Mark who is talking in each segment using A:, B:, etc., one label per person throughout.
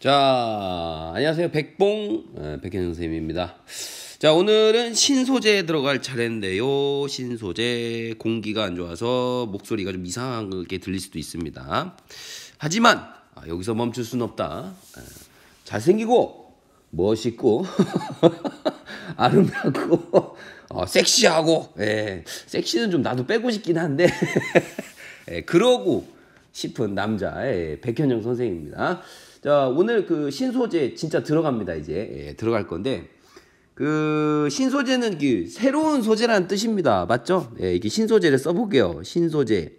A: 자, 안녕하세요. 백현영 선생님입니다. 자, 오늘은 신소재에 들어갈 차례인데요. 신소재, 공기가 안 좋아서 목소리가 좀 이상하게 들릴 수도 있습니다. 하지만 여기서 멈출 순 없다. 잘생기고 멋있고 아름답고 섹시하고, 섹시는 좀 나도 빼고 싶긴 한데 그러고 싶은 남자, 백현영 선생입니다. 자, 오늘 그 신소재 진짜 들어갑니다. 이제 들어갈 건데, 그 신소재는 그 새로운 소재라는 뜻입니다. 맞죠? 이게 신소재를 써볼게요. 신소재,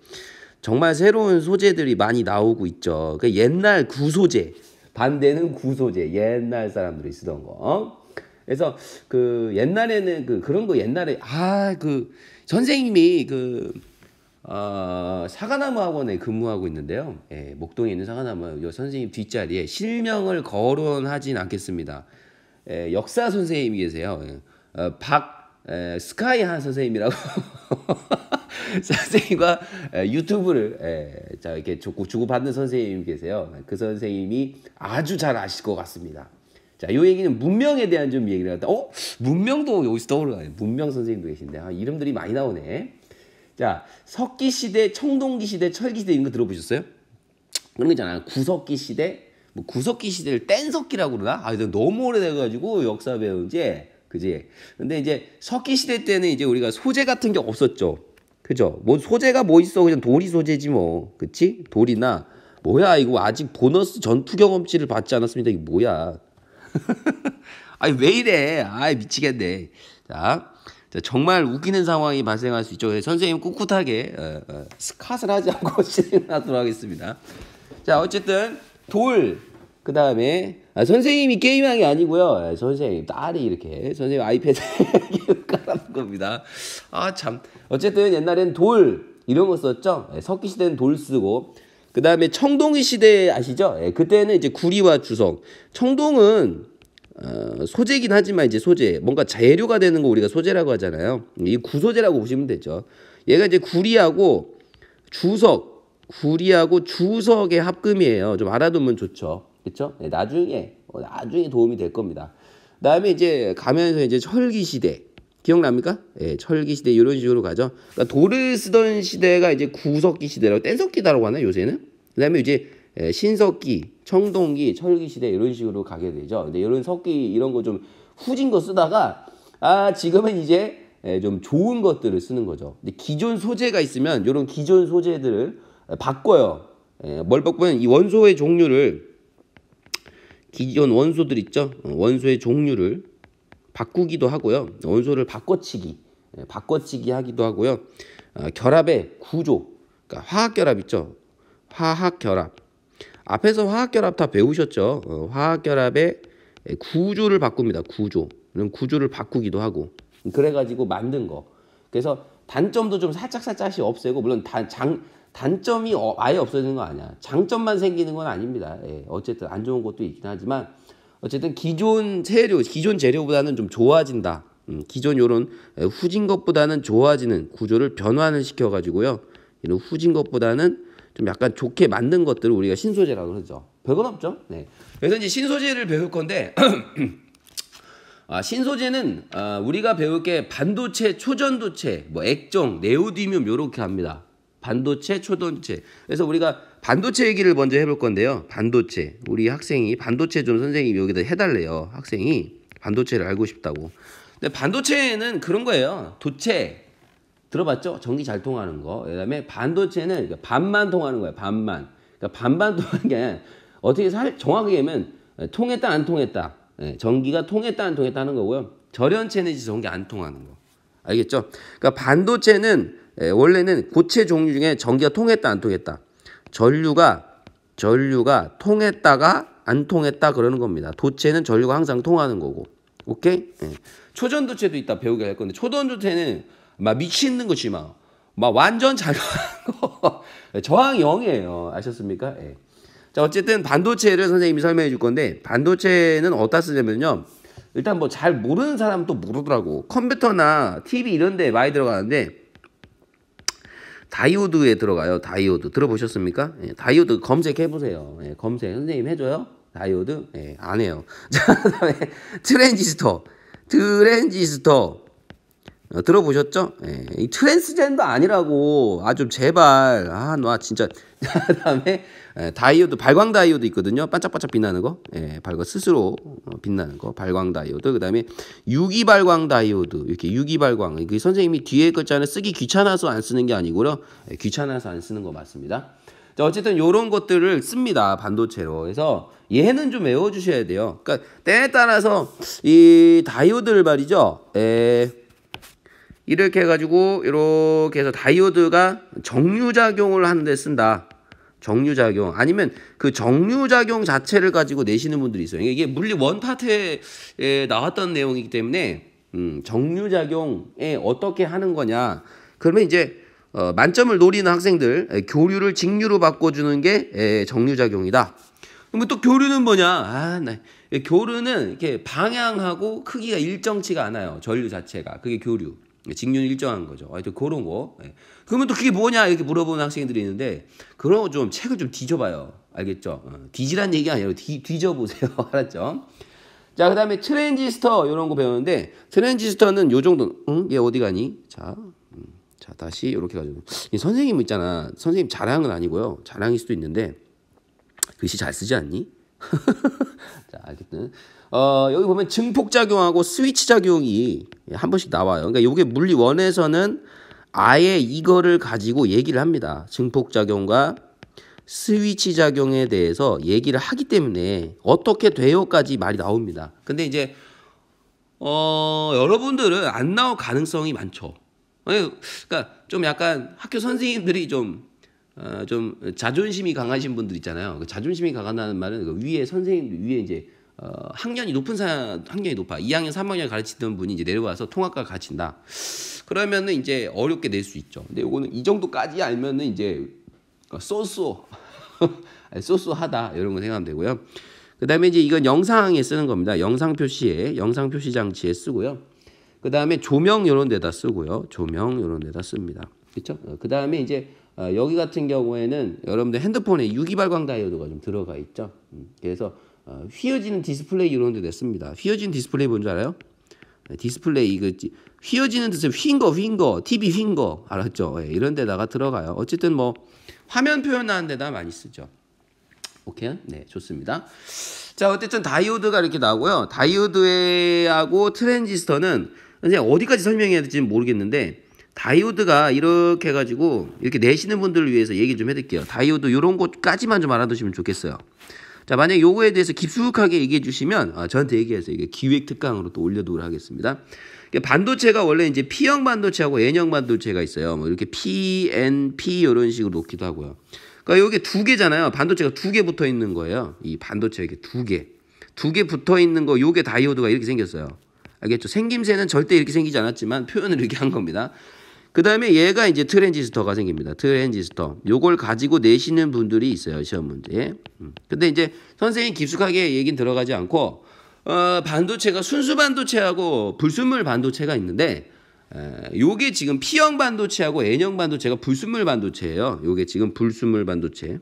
A: 정말 새로운 소재들이 많이 나오고 있죠. 그 옛날 구소재, 반대는 구소재, 옛날 사람들이 쓰던 거. 그래서 그 옛날에는 그런 거 옛날에 그 선생님이 사과나무 학원에 근무하고 있는데요. 목동에 있는 사과나무 선생님 뒷자리에 실명을 거론하진 않겠습니다. 역사 선생님이 계세요. 스카이 한 선생님이라고 선생님과 유튜브를 이렇게 주고받는 선생님이 계세요. 그 선생님이 아주 잘 아실 것 같습니다. 자, 이 얘기는 문명에 대한 좀 얘기를 하다. 문명도 여기서 떠오르네. 문명 선생님도 계신데 이름들이 많이 나오네. 자, 석기시대, 청동기시대, 철기시대 이런 거 들어보셨어요? 그런 거 있잖아요. 구석기 시대, 뭐 구석기 시대를 뗀석기라고 그러나? 너무 오래돼가지고 역사 배운지, 그지? 근데 이제 석기시대 때는 이제 우리가 소재 같은 게 없었죠. 그죠? 뭐 소재가 뭐 있어? 그냥 돌이 소재지 뭐. 그치? 돌이나, 뭐야, 이거 아직 보너스 전투 경험치를 받지 않았습니다. 이게 뭐야? 왜 이래? 미치겠네. 자, 정말 웃기는 상황이 발생할 수 있죠. 선생님 꿋꿋하게 스캇을 하지 않고 진행하도록 하겠습니다. 자, 어쨌든 그 다음에 선생님이 게임한 게 아니고요. 선생님 딸이 이렇게 선생님 아이패드에 깔아놓은 겁니다. 참. 어쨌든 옛날엔 돌 이런 거 썼죠. 석기 시대는 돌 쓰고, 그 다음에 청동기 시대 아시죠? 그때는 이제 구리와 주석. 청동은 소재긴 하지만 이제 소재, 뭔가 재료가 되는 거 우리가 소재라고 하잖아요. 이 구소재라고 보시면 되죠. 얘가 이제 구리하고 주석의 합금이에요. 좀 알아두면 좋죠. 그렇죠? 나중에 도움이 될 겁니다. 그다음에 이제 가면서 이제 철기 시대 기억납니까? 철기 시대 이런 식으로 가죠. 그러니까 돌을 쓰던 시대가 이제 구석기 시대라고, 뗀석기다라고 하나 요새는. 그다음에 이제 신석기, 청동기, 철기 시대 이런 식으로 가게 되죠. 근데 이런 석기 이런 거 좀 후진 거 쓰다가 지금은 이제 좀 좋은 것들을 쓰는 거죠. 근데 기존 소재가 있으면 이런 기존 소재들을 바꿔요. 뭘 바꾸면 이 원소의 종류를, 기존 원소들 있죠. 원소의 종류를 바꾸기도 하고요. 원소를 바꿔치기 하기도 하고요. 결합의 구조, 그러니까 화학 결합 있죠. 화학 결합. 앞에서 화학결합 다 배우셨죠? 화학결합의 구조를 바꿉니다. 구조를 바꾸기도 하고. 그래가지고 만든 거. 그래서 단점도 좀 살짝씩 없애고, 물론 단점이 아예 없어지는 거 아니야. 장점만 생기는 건 아닙니다. 어쨌든 안 좋은 것도 있긴 하지만, 어쨌든 기존 재료보다는 좀 좋아진다. 기존 요런 후진 것보다는 좋아지는 구조를 변환을 시켜가지고요. 이런 후진 것보다는 좀 약간 좋게 만든 것들을 우리가 신소재라고 그러죠. 별건 없죠. 네. 그래서 이제 신소재를 배울 건데, 신소재는 우리가 배울 게 반도체, 초전도체, 뭐 액정, 네오디뮴 이렇게 합니다. 반도체, 초전도체. 그래서 우리가 반도체 얘기를 먼저 해볼 건데요. 반도체. 우리 학생이 반도체 좀 선생님이 여기다 해달래요. 학생이 반도체를 알고 싶다고. 근데 반도체는 그런 거예요. 도체. 들어봤죠? 전기 잘 통하는 거. 그다음에 반도체는 반만 통하는 거예요. 반만. 그러니까 반만 통하는 게 아니라 어떻게 정확하게 하면 통했다 안 통했다. 전기가 통했다 안 통했다 하는 거고요. 절연체는 이제 전기 안 통하는 거. 알겠죠? 그러니까 반도체는 원래는 고체 종류 중에 전기가 통했다 안 통했다. 전류가 통했다가 안 통했다 그러는 겁니다. 도체는 전류가 항상 통하는 거고. 오케이? 초전도체도 이따 배우게 할 건데, 초전도체는 미치는 것이 완전 잘 거. 저항 0이에요. 아셨습니까? 자, 어쨌든 반도체를 선생님이 설명해 줄 건데, 반도체는 어디다 쓰냐면요. 일단 뭐 잘 모르는 사람은 또 모르더라고. 컴퓨터나 TV 이런 데 많이 들어가는데, 다이오드에 들어가요. 다이오드. 들어보셨습니까? 다이오드 검색해 보세요. 검색. 선생님 해줘요? 다이오드? 예, 안 해요. 자, 그다음에 트랜지스터. 들어보셨죠? 예, 이 트랜스젠더 아니라고. 아, 좀 제발. 아, 나 진짜. 그다음에 다이오드, 발광 다이오드 있거든요. 반짝반짝 빛나는 거. 예, 스스로 빛나는 거. 발광 다이오드. 그다음에 유기 발광 다이오드. 이렇게 유기 발광. 그 선생님이 뒤에 글자는 쓰기 귀찮아서 안 쓰는 게 아니고요. 예, 귀찮아서 안 쓰는 거 맞습니다. 자, 어쨌든 요런 것들을 씁니다. 반도체로. 그래서 얘는 좀 외워주셔야 돼요. 그러니까 때에 따라서 이 다이오드를 말이죠. 이렇게 해가지고 이렇게 해서 다이오드가 정류작용을 하는데 쓴다. 정류작용. 아니면 그 정류작용 자체를 가지고 내시는 분들이 있어요. 이게 물리 원파트에 나왔던 내용이기 때문에 정류작용에 어떻게 하는 거냐. 그러면 이제 만점을 노리는 학생들 교류를 직류로 바꿔주는 게 정류작용이다. 그러면 또 교류는 뭐냐? 교류는 이렇게 방향하고 크기가 일정치가 않아요. 전류 자체가. 그게 교류. 직류는 일정한 거죠. 하여튼 그런 거. 그러면 또 그게 뭐냐? 이렇게 물어보는 학생들이 있는데 그런 거 좀 책을 좀 뒤져봐요. 알겠죠? 뒤지란 얘기가 아니라 뒤져보세요. 알았죠? 자, 그 다음에 트랜지스터 이런 거 배우는데 트랜지스터는 요 정도. 얘 어디 가니? 자, 다시 이렇게 가지고 선생님 있잖아. 선생님 자랑은 아니고요. 자랑일 수도 있는데 글씨 잘 쓰지 않니? 자, 어쨌든 여기 보면 증폭작용하고 스위치작용이 한 번씩 나와요. 그러니까 이게 물리 1에서는 아예 이거를 가지고 얘기를 합니다. 증폭작용과 스위치작용에 대해서 얘기를 하기 때문에 어떻게 돼요까지 말이 나옵니다. 근데 이제 여러분들은 안 나올 가능성이 많죠. 그러니까 좀 약간 학교 선생님들이 좀 자존심이 강하신 분들 있잖아요. 그 자존심이 강하다는 말은 그 위에 선생님들 위에 이제 학년이 높아. 2학년, 3학년 가르치던 분이 이제 내려와서 통합과 가르친다. 그러면은 이제 어렵게 낼 수 있죠. 근데 요거는 이 정도까지 알면은 이제 소소하다 이런 거 생각하면 되고요. 그다음에 이제 이건 영상에 쓰는 겁니다. 영상 표시 장치에 쓰고요. 그다음에 조명 이런 데다 쓰고요. 조명 이런 데다 씁니다. 그렇죠? 그다음에 이제 여기 같은 경우에는 여러분들 핸드폰에 유기발광 다이오드가 좀 들어가 있죠. 그래서 휘어지는 디스플레이 이런 데 냈습니다. 휘어지는 디스플레이 뭔지 알아요? 디스플레이 휘어지는 뜻은 휜 거, TV 휜 거 알았죠? 이런 데다가 들어가요. 어쨌든 뭐 화면 표현하는 데다 많이 쓰죠. 오케이? 네, 좋습니다. 자, 어쨌든 다이오드가 이렇게 나오고요. 다이오드하고 트랜지스터는 선생님 어디까지 설명해야 될지 모르겠는데 다이오드가 이렇게 해가지고 이렇게 내시는 분들을 위해서 얘기 좀 해드릴게요. 다이오드 이런 것까지만 좀 알아두시면 좋겠어요. 자, 만약 요거에 대해서 깊숙하게 얘기해 주시면 저한테 얘기해서 이게 기획 특강으로 또 올려두도록 하겠습니다. 반도체가 원래 이제 P형 반도체하고 N형 반도체가 있어요. 뭐 이렇게 P, N, P 이런 식으로 놓기도 하고요. 그러니까 여기 두 개잖아요. 반도체가 두 개 붙어 있는 거예요. 이 반도체 이렇게 두 개 붙어 있는 거 요게 다이오드가 이렇게 생겼어요. 알겠죠? 생김새는 절대 이렇게 생기지 않았지만 표현을 이렇게 한 겁니다. 그 다음에 얘가 이제 트랜지스터가 생깁니다. 트랜지스터. 요걸 가지고 내시는 분들이 있어요. 시험 문제에. 근데 이제 선생님 깊숙하게 얘기는 들어가지 않고 반도체가 순수 반도체하고 불순물 반도체가 있는데 요게 지금 P형 반도체하고 N형 반도체가 불순물 반도체예요. 요게 지금 불순물 반도체.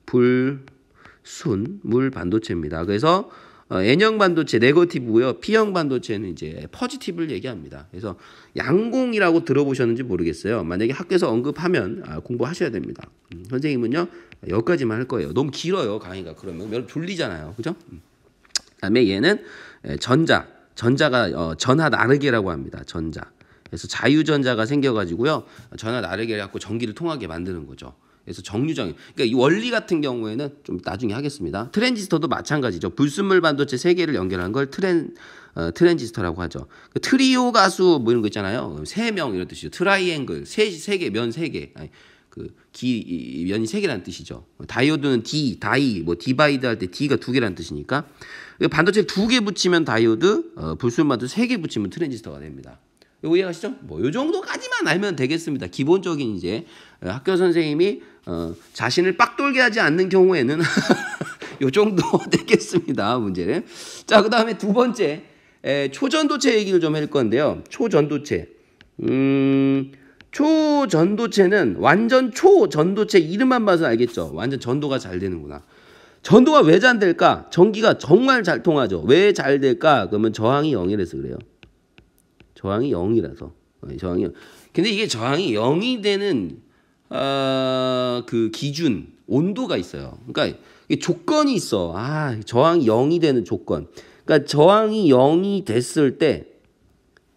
A: 불순물 반도체입니다. 그래서 N형 반도체 네거티브고요. P형 반도체는 이제 포지티브를 얘기합니다. 그래서 양공이라고 들어보셨는지 모르겠어요. 만약에 학교에서 언급하면 공부하셔야 됩니다. 선생님은요 여기까지만 할 거예요. 너무 길어요 강의가. 그러면 여러분 졸리잖아요, 그죠? 그다음에 얘는 전자가 전하 나르게라고 합니다. 전자. 그래서 자유전자가 생겨가지고요 전하 나르게를 갖고 전기를 통하게 만드는 거죠. 그래서 정류장, 그러니까 이 원리 같은 경우에는 좀 나중에 하겠습니다. 트랜지스터도 마찬가지죠. 불순물 반도체 세 개를 연결한 걸 트랜지스터라고 하죠. 그 트리오 가수 뭐 이런 거 있잖아요. 세 명 이런 뜻이죠. 트라이앵글 세 개, 면 세 개. 면이 세 개라는 뜻이죠. 다이오드는 다이, 뭐 디바이드 할 때 D가 두 개라는 뜻이니까 반도체 두 개 붙이면 다이오드, 불순물 반도체 세 개 붙이면 트랜지스터가 됩니다. 이거 이해가시죠? 뭐 요 정도까지만 알면 되겠습니다. 기본적인 이제 학교 선생님이 자신을 빡돌게 하지 않는 경우에는 요 정도 되겠습니다. 문제는. 자, 그다음에 두 번째 초전도체 얘기를 좀 할 건데요. 초전도체. 초전도체는 완전 초전도체 이름만 봐서 알겠죠. 완전 전도가 잘 되는구나. 전도가 왜 잘 될까? 전기가 정말 잘 통하죠. 왜 잘 될까? 그러면 저항이 0이라서 그래요. 저항이 0이라서. 저항이 0. 근데 이게 저항이 0이 되는 그 기준 온도가 있어요. 그러니까 이게 조건이 있어. 저항이 0이 되는 조건. 그러니까 저항이 0이 됐을 때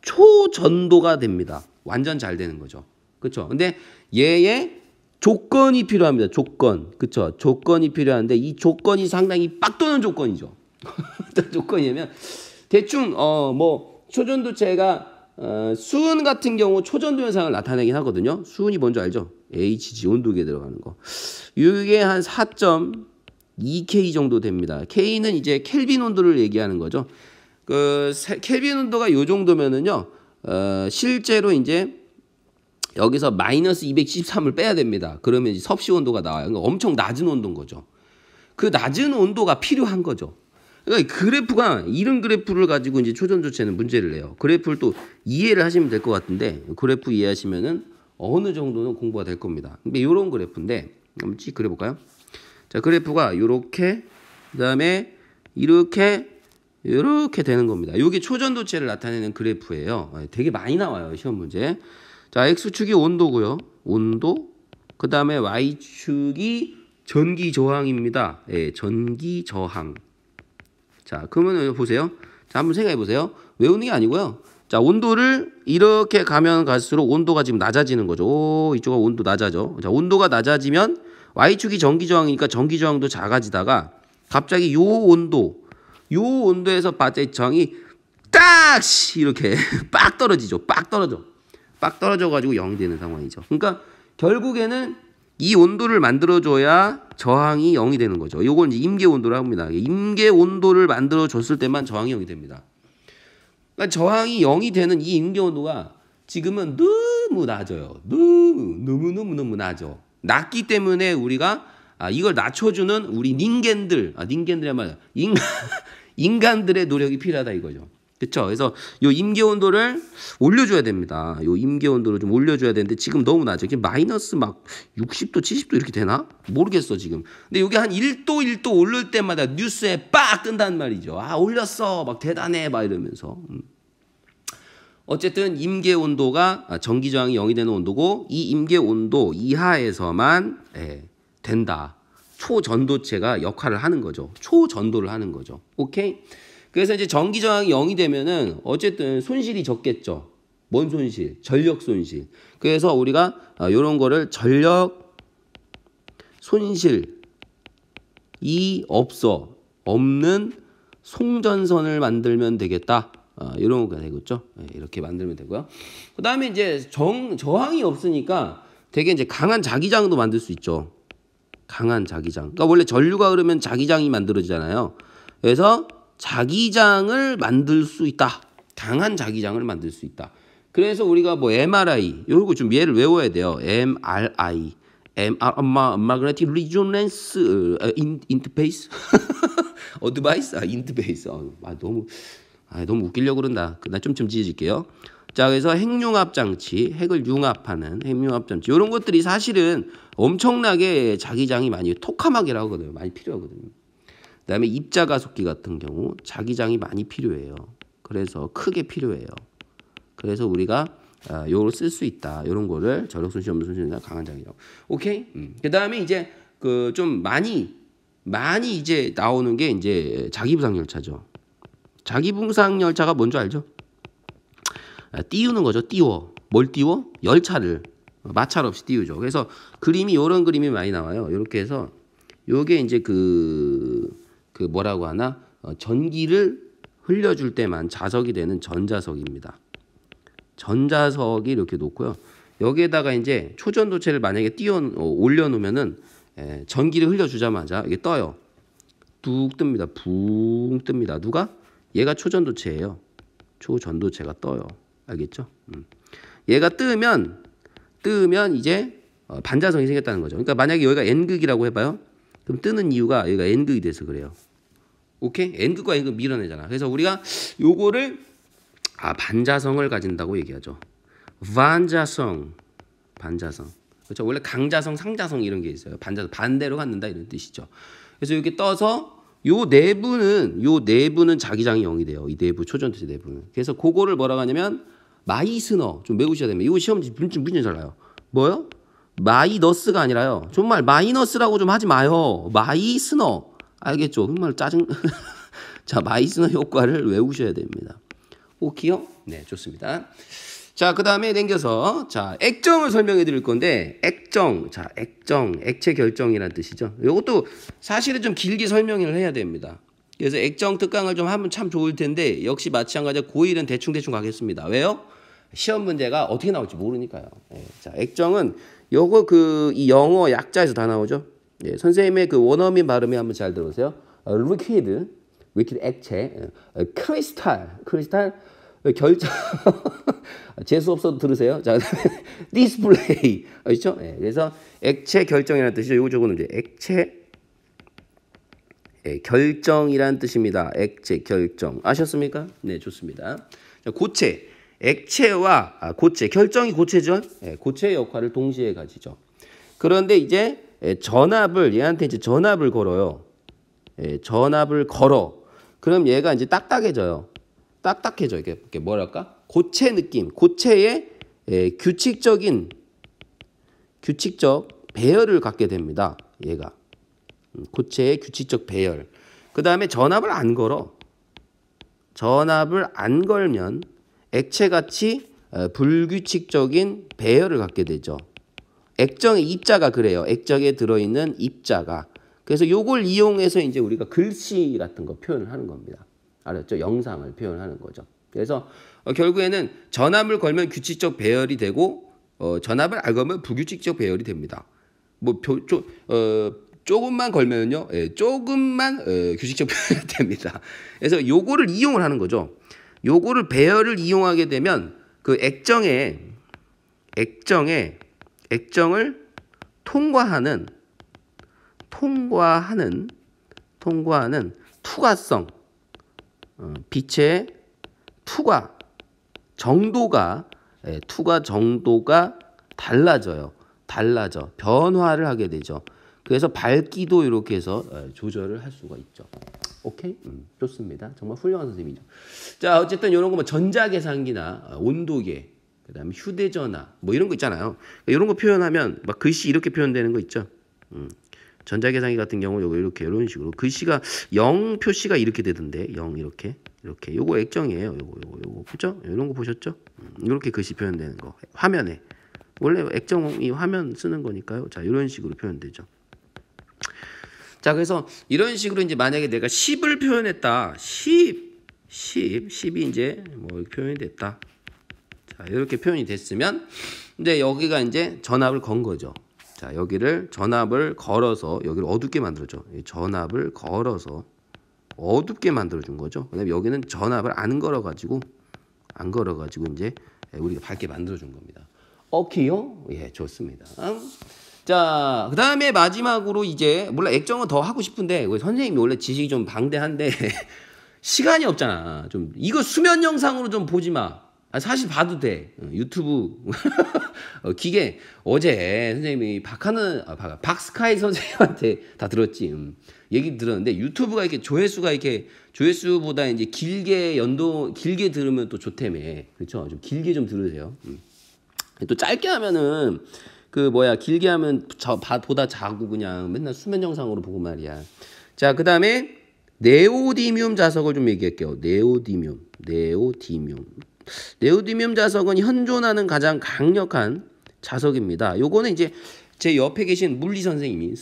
A: 초전도가 됩니다. 완전 잘 되는 거죠. 그렇죠? 근데 얘의 조건이 필요합니다. 조건. 그렇죠? 조건이 필요한데 이 조건이 상당히 빡 도는 조건이죠. 어떤 조건이냐면 대충 뭐 초전도체가 수은 같은 경우 초전도 현상을 나타내긴 하거든요. 수은이 뭔지 알죠? HG 온도계에 들어가는 거. 이게 한 4.2K 정도 됩니다. K는 이제 켈빈 온도를 얘기하는 거죠. 그 켈빈 온도가 요 정도면은요. 실제로 이제 여기서 마이너스 213을 빼야 됩니다. 그러면 이제 섭씨 온도가 나와요. 그러니까 엄청 낮은 온도인 거죠. 그 낮은 온도가 필요한 거죠. 그러니까 그래프가 이런 그래프를 가지고 이제 초전도체는 문제를 내요. 그래프를 또 이해를 하시면 될 것 같은데 그래프 이해하시면은 어느 정도는 공부가 될 겁니다. 근데 이런 그래프인데 한번 찍 그려볼까요? 자, 그래프가 이렇게 그다음에 이렇게 되는 겁니다. 이게 초전도체를 나타내는 그래프예요. 되게 많이 나와요 시험 문제. 자, x축이 온도고요. 온도. 그 다음에 y축이 전기 저항입니다. 예, 전기 저항. 자, 그러면 보세요. 자, 한번 생각해 보세요. 외우는 게 아니고요. 자, 온도를 이렇게 가면 갈수록 온도가 지금 낮아지는 거죠. 오, 이쪽은 온도 낮아져. 자, 온도가 낮아지면 y축이 전기 저항이니까 전기 저항도 작아지다가 갑자기 요 온도에서 바짝 저항이 딱 이렇게 빡 떨어지죠. 빡 떨어져가지고 0이 되는 상황이죠. 그러니까 결국에는 이 온도를 만들어줘야 저항이 0이 되는 거죠. 이건 이제 임계 온도라고 합니다. 임계 온도를 만들어줬을 때만 저항이 0이 됩니다. 그러니까 저항이 0이 되는 이 임계 온도가 지금은 너무 낮아요. 너무 낮아. 낮기 때문에 우리가 이걸 낮춰주는 우리 닌겐들이란 말이야. 인간들의 노력이 필요하다 이거죠. 그렇죠? 그래서 요 임계 온도를 올려줘야 됩니다. 요 임계 온도를 좀 올려줘야 되는데 지금 너무 낮아. 이게 마이너스 막 60도, 70도 이렇게 되나? 모르겠어 지금. 근데 여기 한 1도 오를 때마다 뉴스에 빡 뜬단 말이죠. 올렸어, 막 대단해, 막 이러면서. 어쨌든 임계 온도가 전기 저항이 0이 되는 온도고 이 임계 온도 이하에서만 된다. 초전도체가 역할을 하는 거죠. 초전도를 하는 거죠. 오케이? 그래서 이제 전기 저항이 0이 되면은 어쨌든 손실이 적겠죠. 뭔 손실? 전력 손실. 그래서 우리가 이런 거를 전력 손실이 없는 송전선을 만들면 되겠다. 이런 거가 되겠죠. 이렇게 만들면 되고요. 그 다음에 이제 저항이 없으니까 되게 이제 강한 자기장도 만들 수 있죠. 강한 자기장. 그러니까 원래 전류가 흐르면 자기장이 만들어지잖아요. 그래서 자기장을 만들 수 있다. 강한 자기장을 만들 수 있다. 그래서 우리가 뭐 MRI 요거 좀 얘를 외워야 돼요. MRI, Magnetic Resonance Interface, Device, Interface. 너무 웃기려고 그런다. 나 좀 지어질게요. 자, 그래서 핵융합 장치, 핵을 융합하는 핵융합 장치 이런 것들이 사실은 엄청나게 자기장이 많이 토카마게라고 하거든요. 많이 필요하거든요. 그다음에 입자가속기 같은 경우 자기장이 많이 필요해요. 그래서 크게 필요해요. 그래서 우리가 요걸 쓸 수 있다. 이런 거를 전력 손실 없는 손실이나 강한 자기장. 오케이? 그다음에 이제 그 좀 많이 이제 나오는 게 이제 자기부상 열차죠. 자기부상 열차가 뭔지 알죠? 띄우는 거죠. 뭘 띄워? 열차를 마찰 없이 띄우죠. 그래서 그림이 이런 그림이 많이 나와요. 이렇게 해서 요게 이제 그 뭐라고 하나 전기를 흘려줄 때만 자석이 되는 전자석입니다. 전자석이 이렇게 놓고요. 여기에다가 이제 초전도체를 만약에 올려놓으면은 전기를 흘려주자마자 이게 떠요. 뚝 뜹니다. 붕 뜹니다. 누가? 얘가 초전도체예요. 초전도체가 떠요. 알겠죠? 얘가 뜨면 이제 반자성이 생겼다는 거죠. 그러니까 만약에 여기가 N극이라고 해봐요. 그럼 뜨는 이유가 여기가 N극이 돼서 그래요. 오케이? N극과 N극 밀어내잖아. 그래서 우리가 요거를 반자성을 가진다고 얘기하죠. 반자성. 그렇죠? 원래 강자성, 상자성 이런 게 있어요. 반자성 반대로 갖는다 이런 뜻이죠. 그래서 이렇게 떠서 요 내부는 자기장이 0이 돼요. 이 내부 초전체 내부는. 그래서 그거를 뭐라고 하냐면 마이스너 좀 외우셔야 됩니다. 이거 시험 문제 잘 나요. 뭐요? 마이너스가 아니라요. 정말 마이너스라고 좀 하지 마요. 마이스너. 알겠죠? 정말 짜증. 자, 마이스너 효과를 외우셔야 됩니다. 오케이요? 네, 좋습니다. 자, 그 다음에 당겨서 자, 액정을 설명해 드릴 건데 액정, 자, 액체 결정이라는 뜻이죠. 이것도 사실은 좀 길게 설명을 해야 됩니다. 그래서 액정 특강을 좀 하면 참 좋을 텐데 역시 마찬가지로 고1은 대충 가겠습니다. 왜요? 시험 문제가 어떻게 나올지 모르니까요. 네, 자, 액정은 요거 이 영어 약자에서 다 나오죠. 네, 선생님의 그 원어민 발음이 한번 잘 들어보세요. 리퀴드 액체, 크리스탈 결정. 제 수업서도 들으세요. 자, 디스플레이. 아시죠? 네, 그래서 액체 결정이라는 뜻이죠. 요거 적어놓은 이제 액체 결정이라는 뜻입니다. 액체 결정. 아셨습니까? 네, 좋습니다. 자, 고체. 액체와 고체. 결정이 고체죠. 네, 고체의 역할을 동시에 가지죠. 그런데 이제 얘한테 이제 전압을 걸어요. 전압을 걸어. 그럼 얘가 이제 딱딱해져요. 딱딱해져. 이게 뭐랄까? 고체 느낌. 고체의 규칙적 배열을 갖게 됩니다. 얘가. 고체의 규칙적 배열. 그 다음에 전압을 안 걸어. 전압을 안 걸면 액체같이 불규칙적인 배열을 갖게 되죠. 액정의 입자가 그래요. 액정에 들어있는 입자가. 그래서 요걸 이용해서 이제 우리가 글씨 같은 거 표현을 하는 겁니다. 알았죠? 영상을 표현하는 거죠. 그래서 결국에는 전압을 걸면 규칙적 배열이 되고 전압을 안 걸면 불규칙적 배열이 됩니다. 조금만 걸면요, 조금만 규칙적 배열이 됩니다. 그래서 요거를 이용을 하는 거죠. 요거를 배열을 이용하게 되면 그 액정을 통과하는 투과성, 빛의 투과 정도가 달라져. 변화를 하게 되죠. 그래서 밝기도 이렇게 해서 조절을 할 수가 있죠. 오케이? 좋습니다. 정말 훌륭한 선생님이죠. 자, 어쨌든 이런 거 뭐 전자계산기나 온도계, 그다음에 휴대전화 뭐 이런 거 있잖아요. 이런 거 표현하면 막 글씨 이렇게 표현되는 거 있죠. 전자계산기 같은 경우 이렇게 이런 식으로 글씨가 0 표시가 이렇게 되던데 0 이렇게 요거 액정이에요. 요거 그죠? 이런 거 보셨죠? 이렇게 글씨 표현되는 거 화면에 원래 액정이 화면 쓰는 거니까요. 자, 이런 식으로 표현되죠. 자, 그래서 이런 식으로 이제 만약에 내가 10을 표현했다. 10이 이제 뭐 이렇게 표현이 됐다. 자, 이렇게 표현이 됐으면 이제 여기가 이제 전압을 건 거죠. 자, 여기를 전압을 걸어서 여기를 어둡게 만들어줘. 전압을 걸어서 어둡게 만들어준 거죠. 그다음에 여기는 전압을 안 걸어가지고 이제 우리가 밝게 만들어준 겁니다. 오케이요? 예, 좋습니다. 자, 그 다음에 마지막으로 이제 몰라 액정은 더 하고 싶은데 선생님이 원래 지식이 좀 방대한데 시간이 없잖아. 좀 이거 수면 영상으로 좀 보지 마. 사실 봐도 돼. 유튜브 기계 어제 선생님이 박스카이 선생님한테 다 들었지. 얘기 들었는데 유튜브가 이렇게 조회수보다 이제 길게 들으면 또 좋다며. 그렇죠? 좀 길게 좀 들으세요. 또 짧게 하면은 길게 하면 보다 자고 그냥 맨날 수면 영상으로 보고 말이야. 자, 그 다음에 네오디뮴 자석을 좀 얘기할게요. 네오디뮴 자석은 현존하는 가장 강력한 자석입니다. 요거는 이제 제 옆에 계신 물리 선생님이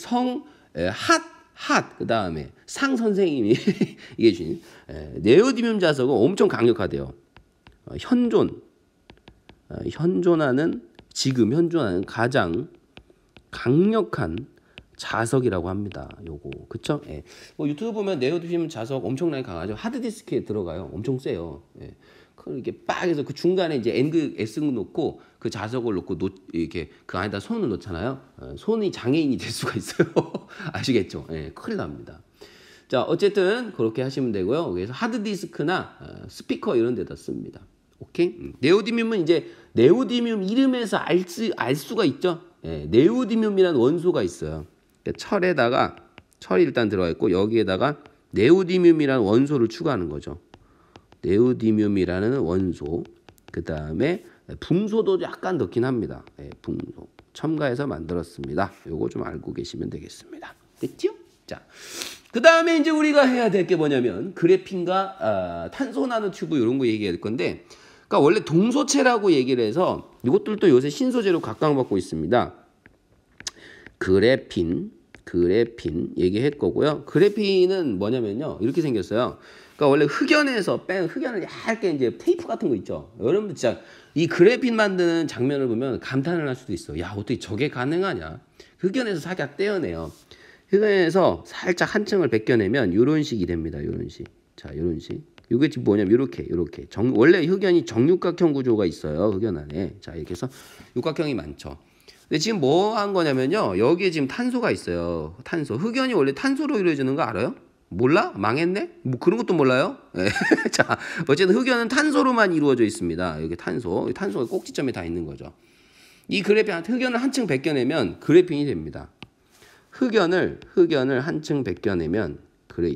A: 그 다음에 상 선생님이 얘기해 주신 네오디뮴 자석은 엄청 강력하대요. 현존하는 가장 강력한 자석이라고 합니다. 요거 그쵸? 예. 뭐 유튜브 보면 네오디뮴 자석 엄청나게 강하죠. 하드디스크에 들어가요. 엄청 세요. 예. 이렇게 빡 해서 그 중간에 이제 S 놓고 그 자석을 놓고 이렇게 그 안에다 손을 놓잖아요. 손이 장애인이 될 수가 있어요. 아시겠죠? 예, 큰일 납니다. 자, 어쨌든 그렇게 하시면 되고요. 그래서 하드디스크나 스피커 이런 데다 씁니다. 오케이? 네오디뮴은 이제 네오디뮴 이름에서 알 수가 있죠. 예, 네오디뮴이라는 원소가 있어요. 철에다가 철이 일단 들어가 있고 여기에다가 네오디뮴이라는 원소를 추가하는 거죠. 네오디뮴이라는 원소. 그 다음에 붕소도 약간 넣긴 합니다. 네, 붕소. 첨가해서 만들었습니다. 요거 좀 알고 계시면 되겠습니다. 됐죠? 자, 그 다음에 이제 우리가 해야 될 게 뭐냐면 그래핀과 탄소 나노튜브 이런 거 얘기할 건데, 그러니까 원래 동소체라고 얘기를 해서 이것들도 요새 신소재로 각광받고 있습니다. 그래핀 얘기할 거고요. 그래핀은 뭐냐면요, 이렇게 생겼어요. 그러니까 원래 흑연에서 뺀 흑연을 얇게 이제 테이프 같은 거 있죠. 여러분들 진짜 이 그래핀 만드는 장면을 보면 감탄을 할 수도 있어. 야, 어떻게 저게 가능하냐? 흑연에서 살짝 떼어내요. 흑연에서 살짝 한 층을 벗겨내면 이런 식이 됩니다. 이런 식. 자, 이런 식. 이게 지금 뭐냐면 이렇게 원래 흑연이 정육각형 구조가 있어요. 흑연 안에. 자, 이렇게 해서 육각형이 많죠. 근데 지금 뭐 한 거냐면요, 여기에 지금 탄소가 있어요. 탄소. 흑연이 원래 탄소로 이루어지는 거 알아요? 몰라? 망했네? 뭐 그런 것도 몰라요? 네. 자, 어쨌든 흑연은 탄소로만 이루어져 있습니다. 여기 탄소가 꼭지점에 다 있는 거죠. 이 흑연을 한층 벗겨내면 그래핀이 됩니다. 흑연을 한층 벗겨내면 그래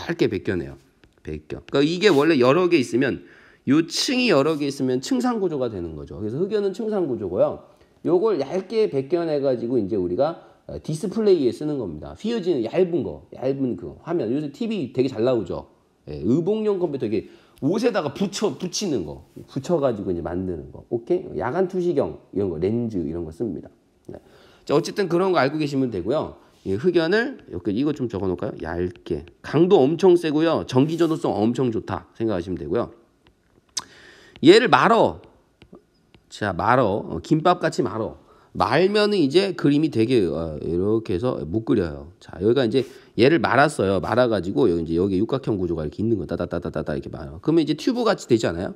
A: 얇게 벗겨내요. 그러니까 이게 원래 여러 개 있으면 요 층이 여러 개 있으면 층상 구조가 되는 거죠. 그래서 흑연은 층상 구조고요. 요걸 얇게 벗겨내 가지고 이제 우리가 디스플레이에 쓰는 겁니다. 휘어지는 얇은 그 화면. 요새 TV 되게 잘 나오죠. 예, 의복용 컴퓨터 이게 옷에다가 붙이는 거, 붙여가지고 이제 만드는 거. 오케이? 야간 투시경 이런 거, 렌즈 이런 거 씁니다. 네. 자, 어쨌든 그런 거 알고 계시면 되고요. 이 흑연을 이거 좀 적어놓을까요? 얇게. 강도 엄청 세고요. 전기 전도성 엄청 좋다 생각하시면 되고요. 얘를 말어. 자, 말어. 김밥같이 말어. 말면은 이제 그림이 되게 이렇게 해서 못 그려요. 자, 여기가 이제 얘를 말았어요. 말아가지고 여기 육각형 구조가 이렇게 있는 거 따다따다따다 이렇게 말아. 그러면 이제 튜브 같이 되지 않아요?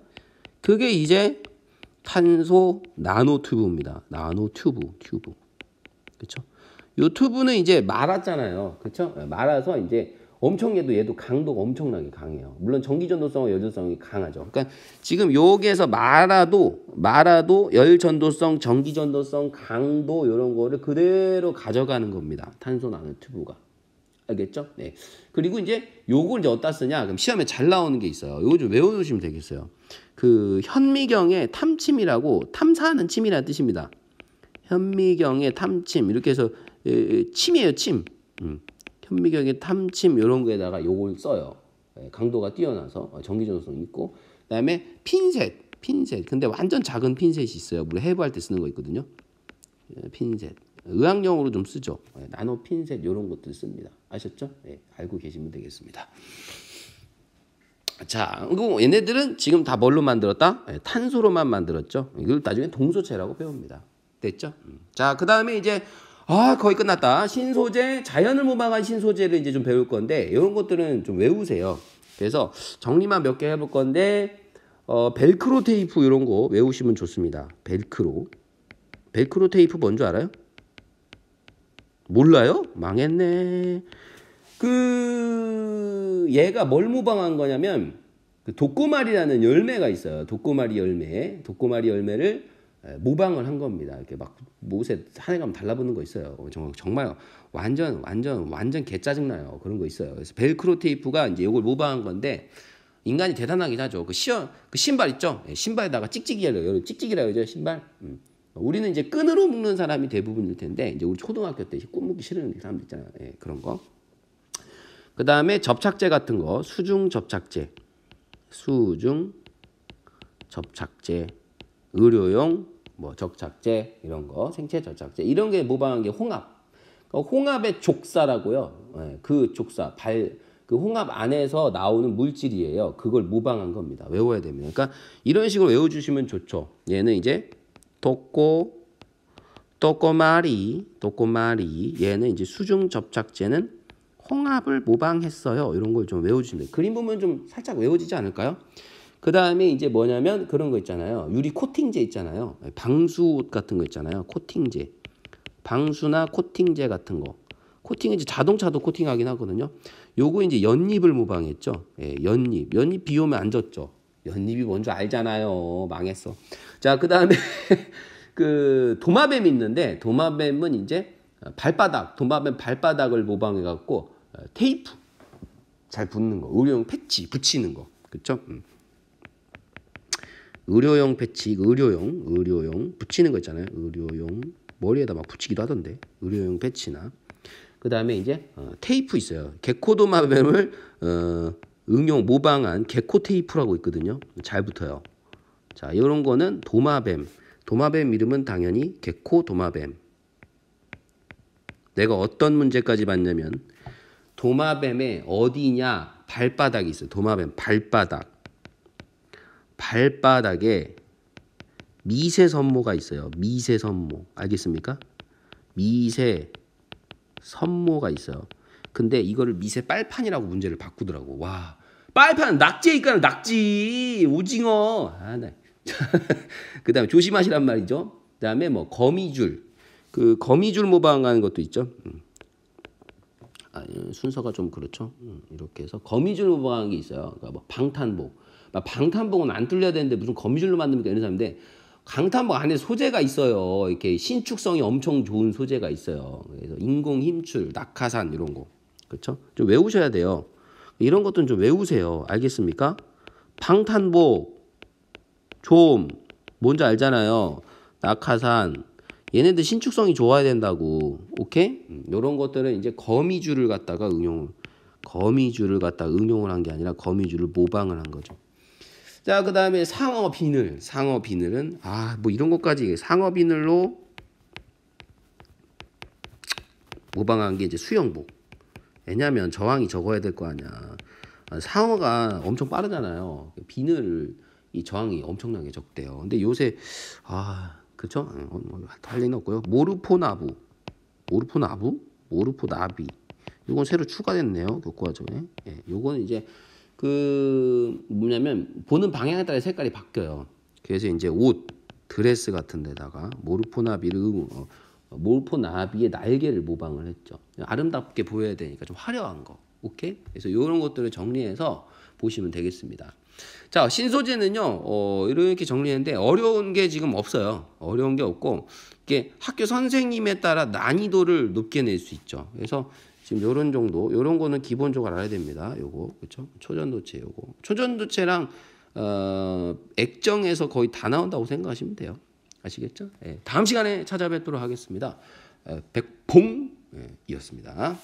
A: 그게 이제 탄소 나노 튜브입니다. 나노 튜브. 그렇죠? 요 튜브는 이제 말았잖아요. 그렇죠? 말아서 이제 엄청 얘도 강도가 엄청나게 강해요. 물론 전기 전도성과 열 전도성이 강하죠. 그러니까 지금 여기에서 말아도 열 전도성, 전기 전도성, 강도 이런 거를 그대로 가져가는 겁니다. 탄소 나노 튜브가. 알겠죠? 네. 그리고 이제 요걸 이제 어디다 쓰냐? 그럼 시험에 잘 나오는 게 있어요. 요거 좀 외워놓으시면 되겠어요. 그 현미경의 탐침이라고, 탐사하는 침이라는 뜻입니다. 현미경의 탐침 이렇게 해서 침이에요, 침. 현미경의 탐침 이런 거에다가 요걸 써요. 강도가 뛰어나서 전기 전도성 있고, 그다음에 핀셋. 근데 완전 작은 핀셋이 있어요. 우리 해부할 때 쓰는 거 있거든요. 핀셋. 의학용으로 좀 쓰죠. 나노 핀셋 이런 것들 씁니다. 아셨죠? 네, 알고 계시면 되겠습니다. 자, 그리고 얘네들은 지금 다 뭘로 만들었다? 탄소로만 만들었죠. 이걸 나중에 동소체라고 배웁니다. 됐죠? 자, 그 다음에 이제 거의 끝났다. 신소재, 자연을 모방한 신소재를 이제 좀 배울 건데 이런 것들은 좀 외우세요. 그래서 정리만 몇 개 해볼 건데 벨크로 테이프 이런 거 외우시면 좋습니다. 벨크로 테이프 뭔 줄 알아요? 몰라요? 망했네. 얘가 뭘 모방한 거냐면 그 독고말이라는 열매가 있어요. 독고말이 열매를 모방을 한 겁니다. 이렇게 막 못에 산에 가면 달라붙는 거 있어요. 정말 완전 개 짜증나요. 그런 거 있어요. 그래서 벨크로 테이프가 이제 이걸 모방한 건데 인간이 대단하긴 하죠. 그 신발 있죠? 신발에다가 찍찍이라고 그러죠, 신발. 우리는 이제 끈으로 묶는 사람이 대부분일 텐데 이제 우리 초등학교 때 끈 묶기 싫은 사람들 있잖아요. 그런 거. 그 다음에 접착제 같은 거, 수중 접착제, 의료용 접착제 이런 거, 생체 접착제 이런 게 모방한 게 홍합. 홍합의 족사라고요. 그 족사 그 홍합 안에서 나오는 물질이에요. 그걸 모방한 겁니다. 외워야 됩니다. 그러니까 이런 식으로 외워주시면 좋죠. 얘는 이제 도꼬마리 얘는 이제 수중 접착제는 홍합을 모방했어요. 이런 걸 좀 외워주시면 돼요. 그림 보면 좀 살짝 외워지지 않을까요? 그 다음에 이제 뭐냐면 그런 거 있잖아요. 유리 코팅제 있잖아요. 방수옷 같은 거 있잖아요. 코팅제. 방수나 코팅제 같은 거. 코팅은 이제 자동차도 코팅하긴 하거든요. 요거 이제 연잎을 모방했죠. 연잎 비 오면 안 젖죠. 연잎이 뭔지 알잖아요. 망했어. 자, 그 다음에 그 도마뱀이 있는데 도마뱀은 이제 도마뱀 발바닥을 모방해갖고 테이프 잘 붙는 거, 의료용 패치 붙이는 거, 그렇죠? 의료용 패치, 의료용 붙이는 거 있잖아요. 의료용 머리에다 막 붙이기도 하던데, 의료용 패치나. 그 다음에 이제 테이프 있어요. 개코도마뱀을 응용 모방한 개코 테이프라고 있거든요. 잘 붙어요. 자, 이런 거는 도마뱀. 도마뱀 이름은 당연히 개코도마뱀. 내가 어떤 문제까지 봤냐면 도마뱀의 어디냐 발바닥이 있어요. 도마뱀 발바닥. 발바닥에 미세선모가 있어요. 미세선모. 알겠습니까? 미세선모가 있어요. 근데 이거를 미세빨판이라고 문제를 바꾸더라고. 와, 빨판 낙지니까 낙지 오징어. 아, 네. 그다음에 조심하시란 말이죠. 그다음에 뭐 거미줄. 그 거미줄 모방하는 것도 있죠. 순서가 좀 그렇죠. 이렇게 해서 거미줄 모방하는 게 있어요. 그러니까 뭐 방탄복. 방탄복은 안 뚫려야 되는데 무슨 거미줄로 만듭니까? 이런 사람인데 강탄복 안에 소재가 있어요. 이렇게 신축성이 엄청 좋은 소재가 있어요. 그래서 인공 힘줄, 낙하산 이런 거. 그렇죠? 좀 외우셔야 돼요. 이런 것들은 좀 외우세요. 알겠습니까? 방탄복 좀 뭔지 알잖아요. 낙하산 얘네들 신축성이 좋아야 된다고. 오케이? 이런 것들은 이제 거미줄을 갖다가 응용을 한 게 아니라 거미줄을 모방을 한 거죠. 자, 그 다음에 상어 비늘. 상어 비늘은 뭐 이런 것까지 상어 비늘로 모방한 게 이제 수영복. 왜냐면 저항이 적어야 될 거 아니야. 상어가 엄청 빠르잖아요. 비늘 이 저항이 엄청나게 적대요. 근데 요새 그렇죠? 할 얘기는 없고요. 모르포나비. 이건 새로 추가됐네요. 교과서에. 예, 요거는 이제 뭐냐면 보는 방향에 따라 색깔이 바뀌어요. 그래서 이제 옷, 드레스 같은 데다가 모르포나비의 날개를 모방을 했죠. 아름답게 보여야 되니까 좀 화려한 거. 오케이? 그래서 이런 것들을 정리해서 보시면 되겠습니다. 자, 신소재는요, 이렇게 정리했는데 어려운 게 지금 없어요. 어려운 게 없고, 이게 학교 선생님에 따라 난이도를 높게 낼 수 있죠. 그래서 지금 요런 정도, 요런 거는 기본적으로 알아야 됩니다. 요거, 그쵸? 초전도체 요거. 초전도체랑, 액정에서 거의 다 나온다고 생각하시면 돼요. 아시겠죠? 예, 다음 시간에 찾아뵙도록 하겠습니다. 백봉이었습니다.